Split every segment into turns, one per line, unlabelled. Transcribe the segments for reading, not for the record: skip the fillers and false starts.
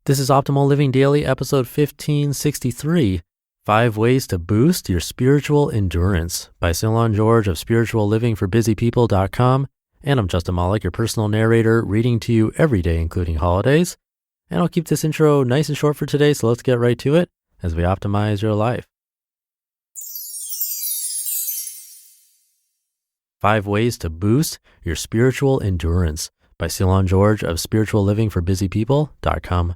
This is Optimal Living Daily, episode 1563, 5 Ways to Boost Your Spiritual Endurance by Cylon George of spirituallivingforbusypeople.com. And I'm Justin Malik, your personal narrator, reading to you every day, including holidays. And I'll keep this intro nice and short for today, so let's get right to it as we optimize your life. 5 Ways to Boost Your Spiritual Endurance by Cylon George of spirituallivingforbusypeople.com.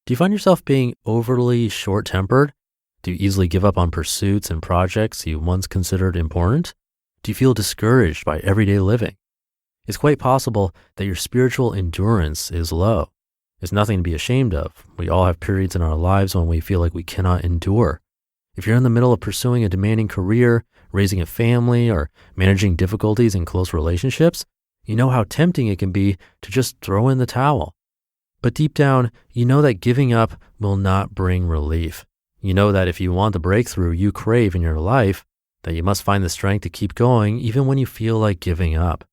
Do you find yourself being overly short-tempered? Do you easily give up on pursuits and projects you once considered important? Do you feel discouraged by everyday living? It's quite possible that your spiritual endurance is low. It's nothing to be ashamed of. We all have periods in our lives when we feel like we cannot endure. If you're in the middle of pursuing a demanding career, raising a family, or managing difficulties in close relationships, you know how tempting it can be to just throw in the towel. But deep down, you know that giving up will not bring relief. You know that if you want the breakthrough you crave in your life, that you must find the strength to keep going even when you feel like giving up.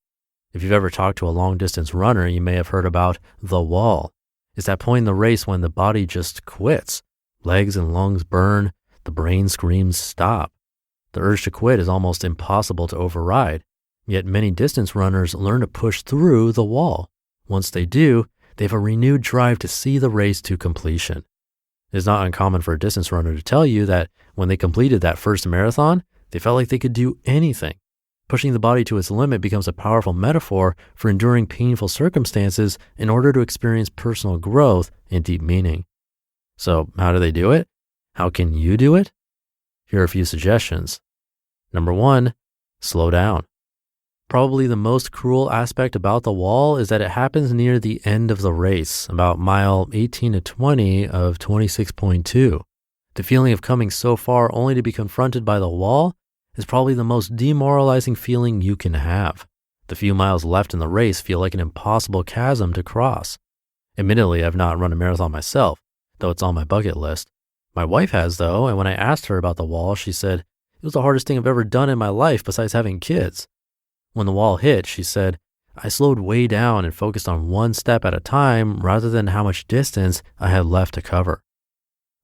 If you've ever talked to a long-distance runner, you may have heard about the wall. It's that point in the race when the body just quits. Legs and lungs burn, the brain screams stop. The urge to quit is almost impossible to override, yet many distance runners learn to push through the wall. Once they do, they have a renewed drive to see the race to completion. It is not uncommon for a distance runner to tell you that when they completed that first marathon, they felt like they could do anything. Pushing the body to its limit becomes a powerful metaphor for enduring painful circumstances in order to experience personal growth and deep meaning. So how do they do it? How can you do it? Here are a few suggestions. Number 1, slow down. Probably the most cruel aspect about the wall is that it happens near the end of the race, about mile 18 to 20 of 26.2. The feeling of coming so far only to be confronted by the wall is probably the most demoralizing feeling you can have. The few miles left in the race feel like an impossible chasm to cross. Admittedly, I've not run a marathon myself, though it's on my bucket list. My wife has, though, and when I asked her about the wall, she said, "It was the hardest thing I've ever done in my life besides having kids." When the wall hit, she said, "I slowed way down and focused on one step at a time rather than how much distance I had left to cover."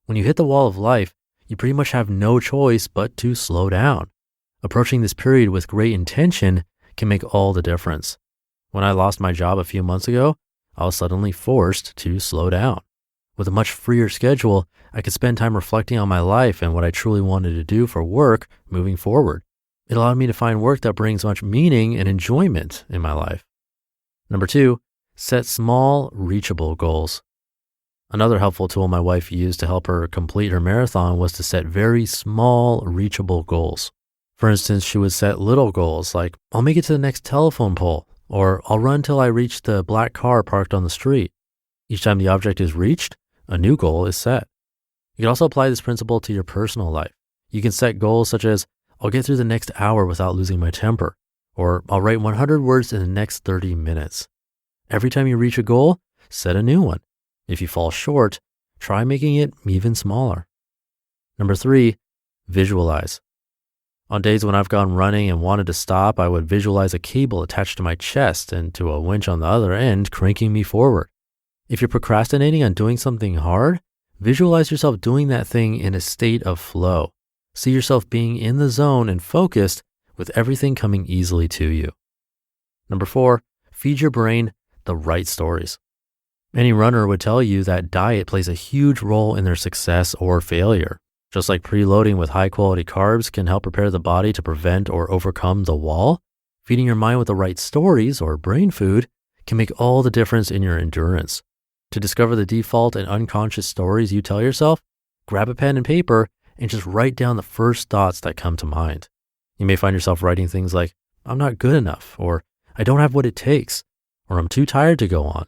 When you hit the wall of life, you pretty much have no choice but to slow down. Approaching this period with great intention can make all the difference. When I lost my job a few months ago, I was suddenly forced to slow down. With a much freer schedule, I could spend time reflecting on my life and what I truly wanted to do for work moving forward. It allowed me to find work that brings much meaning and enjoyment in my life. Number 2, set small, reachable goals. Another helpful tool my wife used to help her complete her marathon was to set very small, reachable goals. For instance, she would set little goals like, "I'll make it to the next telephone pole," or "I'll run till I reach the black car parked on the street." Each time the object is reached, a new goal is set. You can also apply this principle to your personal life. You can set goals such as, "I'll get through the next hour without losing my temper," or "I'll write 100 words in the next 30 minutes. Every time you reach a goal, set a new one. If you fall short, try making it even smaller. Number 3, visualize. On days when I've gone running and wanted to stop, I would visualize a cable attached to my chest and to a winch on the other end cranking me forward. If you're procrastinating on doing something hard, visualize yourself doing that thing in a state of flow. See yourself being in the zone and focused with everything coming easily to you. Number 4, feed your brain the right stories. Any runner would tell you that diet plays a huge role in their success or failure. Just like preloading with high-quality carbs can help prepare the body to prevent or overcome the wall, feeding your mind with the right stories or brain food can make all the difference in your endurance. To discover the default and unconscious stories you tell yourself, grab a pen and paper and just write down the first thoughts that come to mind. You may find yourself writing things like, "I'm not good enough," or "I don't have what it takes," or "I'm too tired to go on."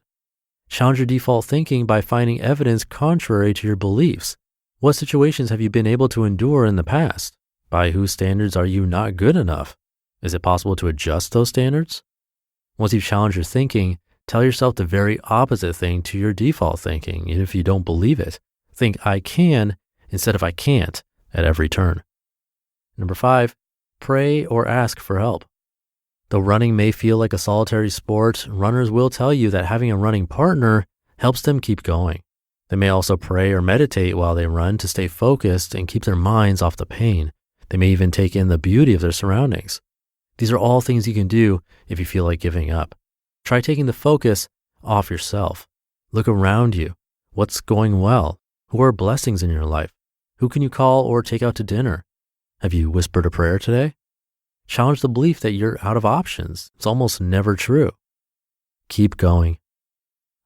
Challenge your default thinking by finding evidence contrary to your beliefs. What situations have you been able to endure in the past? By whose standards are you not good enough? Is it possible to adjust those standards? Once you've challenged your thinking, tell yourself the very opposite thing to your default thinking, even if you don't believe it. Think "I can" instead of "I can't" at every turn. Number 5, pray or ask for help. Though running may feel like a solitary sport, runners will tell you that having a running partner helps them keep going. They may also pray or meditate while they run to stay focused and keep their minds off the pain. They may even take in the beauty of their surroundings. These are all things you can do if you feel like giving up. Try taking the focus off yourself. Look around you. What's going well? Who are blessings in your life? Who can you call or take out to dinner? Have you whispered a prayer today? Challenge the belief that you're out of options. It's almost never true. Keep going.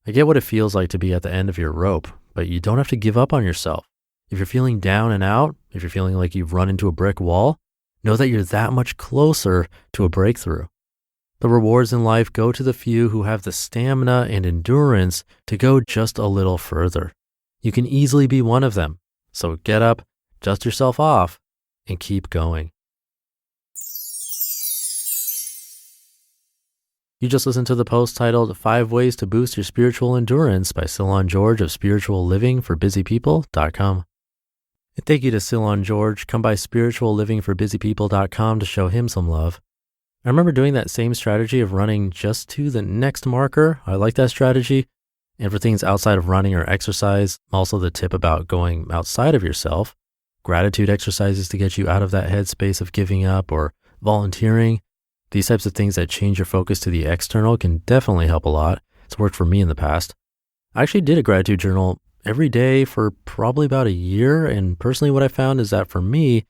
I get what it feels like to be at the end of your rope, but you don't have to give up on yourself. If you're feeling down and out, if you're feeling like you've run into a brick wall, know that you're that much closer to a breakthrough. The rewards in life go to the few who have the stamina and endurance to go just a little further. You can easily be one of them. So get up, dust yourself off, and keep going. You just listened to the post titled 5 Ways to Boost Your Spiritual Endurance by Cylon George of spirituallivingforbusypeople.com. And thank you to Cylon George. Come by spirituallivingforbusypeople.com to show him some love. I remember doing that same strategy of running just to the next marker. I like that strategy. And for things outside of running or exercise, also the tip about going outside of yourself, gratitude exercises to get you out of that headspace of giving up or volunteering. These types of things that change your focus to the external can definitely help a lot. It's worked for me in the past. I actually did a gratitude journal every day for probably about a year. And personally, what I found is that for me,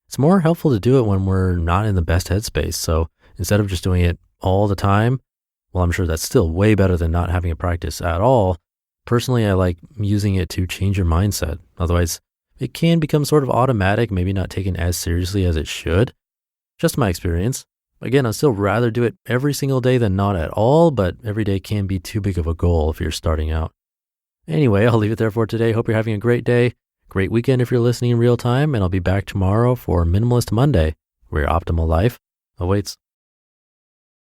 it's more helpful to do it when we're not in the best headspace. So instead of just doing it all the time, well, I'm sure that's still way better than not having a practice at all. Personally, I like using it to change your mindset. Otherwise, it can become sort of automatic, maybe not taken as seriously as it should. Just my experience. Again, I'd still rather do it every single day than not at all, but every day can be too big of a goal if you're starting out. Anyway, I'll leave it there for today. Hope you're having a great day, great weekend if you're listening in real time, and I'll be back tomorrow for Minimalist Monday, where your optimal life awaits.